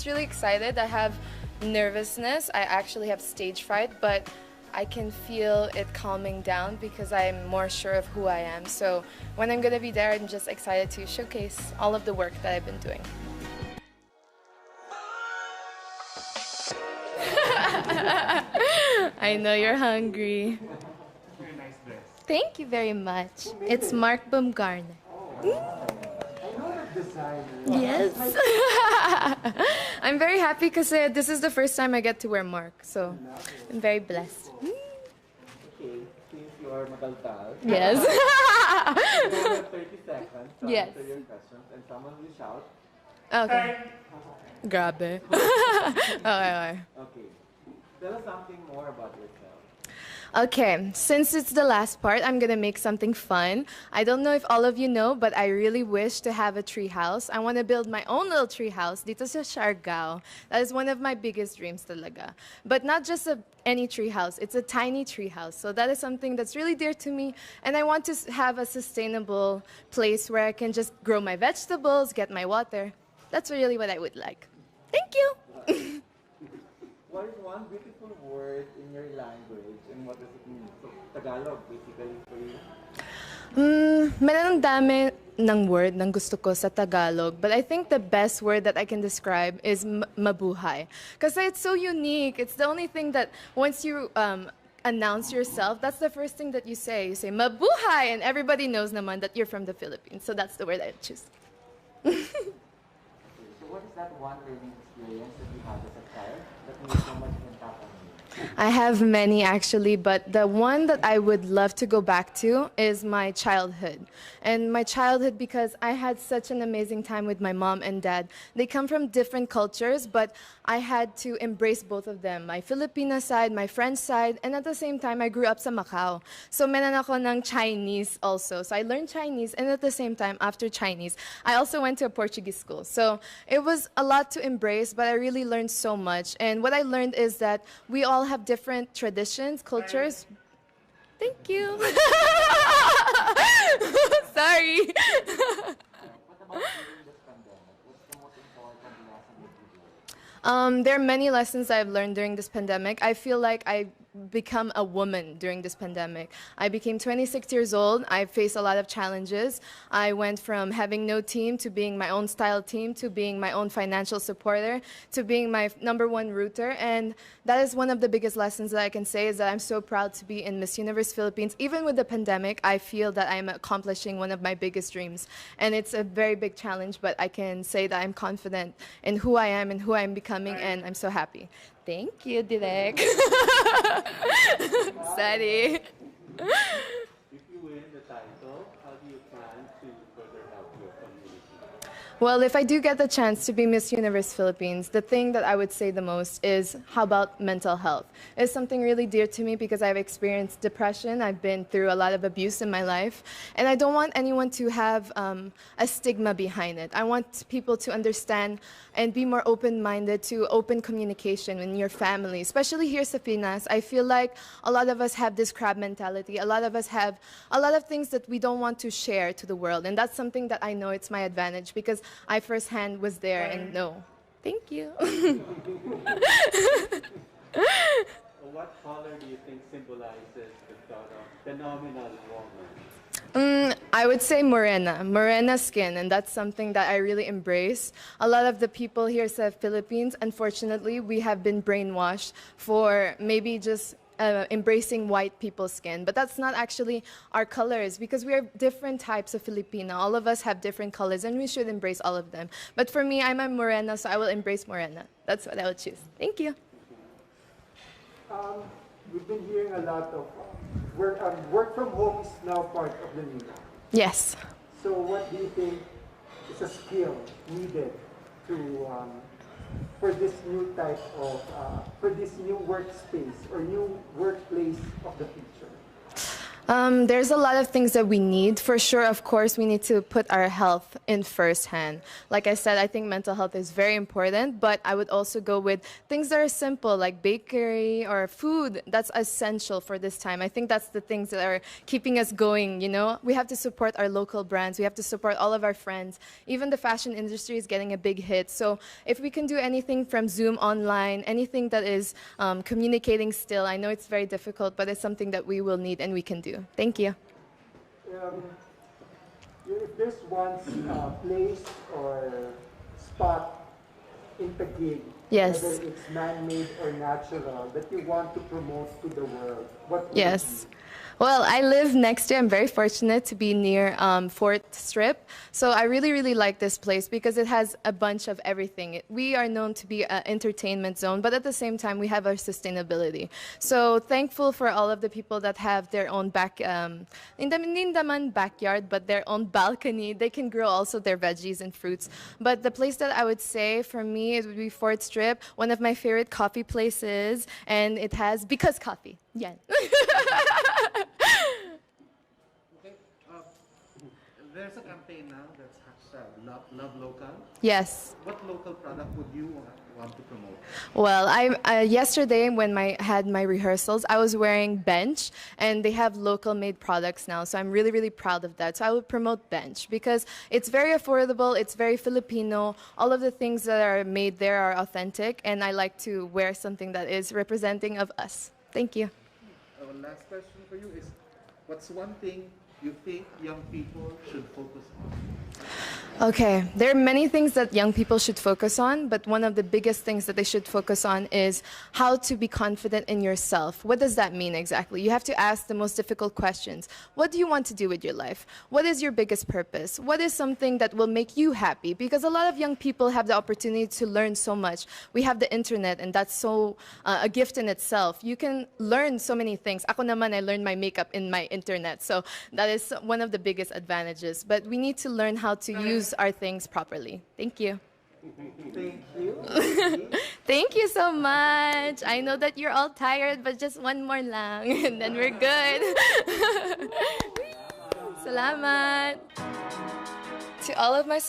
just really excited. I have nervousness. I actually have stage fright, but I can feel it calming down because I'm more sure of who I am. So when I'm gonna be there, I'm just excited to showcase all of the work that I've been doing. I know you're hungry. Very nice dress. Thank you very much. It's Mark Baumgartner. Yes. I'm very happy because this is the first time I get to wear Mark, so I'm very blessed. Okay, since you are magaltal, Yes. you have 30 seconds to Yes. answer your questions and someone will shout. Okay. Grabe. Okay. Okay, tell us something more about yourself. Okay, since it's the last part, I'm gonna make something fun. I don't know if all of you know, but I really wish to have a tree house. I want to build my own little tree house dito sa Siargao. That is one of my biggest dreams talaga. But not just any tree house, it's a tiny tree house. So that is something that's really dear to me. And I want to have a sustainable place where I can just grow my vegetables, get my water. That's really what I would like. Thank you. What is one beautiful word in your language and what does it mean? So, Tagalog, basically, for you? Meron dami ng word ng gusto ko sa Tagalog, but I think the best word that I can describe is mabuhay. Because it's so unique. It's the only thing that once you announce yourself, that's the first thing that you say. You say mabuhay, and everybody knows naman that you're from the Philippines. So that's the word I choose. So what is that one learning experience that you had as a child that made so much impact on you? I have many actually, but the one that I would love to go back to is my childhood. And my childhood because I had such an amazing time with my mom and dad. They come from different cultures, but I had to embrace both of them. My Filipina side, my French side, and at the same time, I grew up sa Macau. So meron ako ng Chinese also. So I learned Chinese, and at the same time, after Chinese, I also went to a Portuguese school. So it was a lot to embrace, but I really learned so much. And what I learned is that we all have different traditions, cultures. Thank you. Sorry. What about during this pandemic? What's the most important lesson that you learned? There are many lessons I've learned during this pandemic. I feel like I become a woman during this pandemic. I became 26 years old. I faced a lot of challenges. I went from having no team to being my own style team to being my own financial supporter to being my #1 rooter. And that is one of the biggest lessons that I can say is that I'm so proud to be in Miss Universe Philippines. Even with the pandemic, I feel that I'm accomplishing one of my biggest dreams. And it's a very big challenge, but I can say that I'm confident in who I am and who I'm becoming, and I'm so happy. Thank you, Direk. Sorry. If you win the title, how do you plan to further help your community? Well, if I do get the chance to be Miss Universe Philippines, the thing that I would say the most is how about mental health? It's something really dear to me because I've experienced depression. I've been through a lot of abuse in my life. And I don't want anyone to have a stigma behind it. I want people to understand and be more open-minded to open communication in your family, especially here sa Pinas. I feel like a lot of us have this crab mentality. A lot of us have a lot of things that we don't want to share to the world. And that's something that I know it's my advantage because I firsthand was there and know. Thank you. What color do you think symbolizes the thought of phenomenal woman? I would say morena skin, and that's something that I really embrace. A lot of the people here in the Philippines, unfortunately, we have been brainwashed for maybe just embracing white people's skin, but that's not actually our colors because we are different types of Filipino. All of us have different colors and we should embrace all of them. But for me, I'm a morena, so I will embrace morena. That's what I would choose. Thank you. We've been hearing a lot of work from home is now part of the new. Yes. So what do you think is a skill needed to for this new type of for this new workspace or new workplace of the future? There's a lot of things that we need. For sure, of course, we need to put our health in first hand. Like I said, I think mental health is very important, but I would also go with things that are simple, like bakery or food. That's essential for this time. I think that's the things that are keeping us going, you know? We have to support our local brands. We have to support all of our friends. Even the fashion industry is getting a big hit. So if we can do anything from Zoom online, anything that is communicating still, I know it's very difficult, but it's something that we will need and we can do. Thank you. Um, if there's one place or spot in Taguig, Yes. whether it's man-made or natural, that you want to promote to the world, what would it Yes. be? Well, I live next to, I'm very fortunate to be near 4th Strip. So I really, really like this place because it has a bunch of everything. We are known to be an entertainment zone, but at the same time, we have our sustainability. So thankful for all of the people that have their own hindi naman backyard, but their own balcony. They can grow also their veggies and fruits. But the place that I would say for me, it would be 4th Strip, one of my favorite coffee places, and it has Because Coffee. Yeah. Okay, there's a campaign now that's hashtag Love Local. Yes. What local product would you want to promote? Well, yesterday when I had my rehearsals, I was wearing Bench, and they have local made products now. So I'm really, really proud of that. So I would promote Bench because it's very affordable, it's very Filipino. All of the things that are made there are authentic, and I like to wear something that is representing of us. Thank you. Last question for you is, what's one thing you think young people should focus on? Okay, there are many things that young people should focus on, but one of the biggest things that they should focus on is how to be confident in yourself. What does that mean exactly? You have to ask the most difficult questions. What do you want to do with your life? What is your biggest purpose? What is something that will make you happy? Because a lot of young people have the opportunity to learn so much. We have the internet, and that's so a gift in itself. You can learn so many things. Ako naman, I learned my makeup in my internet, so that is one of the biggest advantages. But we need to learn how to use our things properly. Thank you. Thank you. Thank you so much. I know that you're all tired, but just one more lang, and then we're good. Salamat. To all of my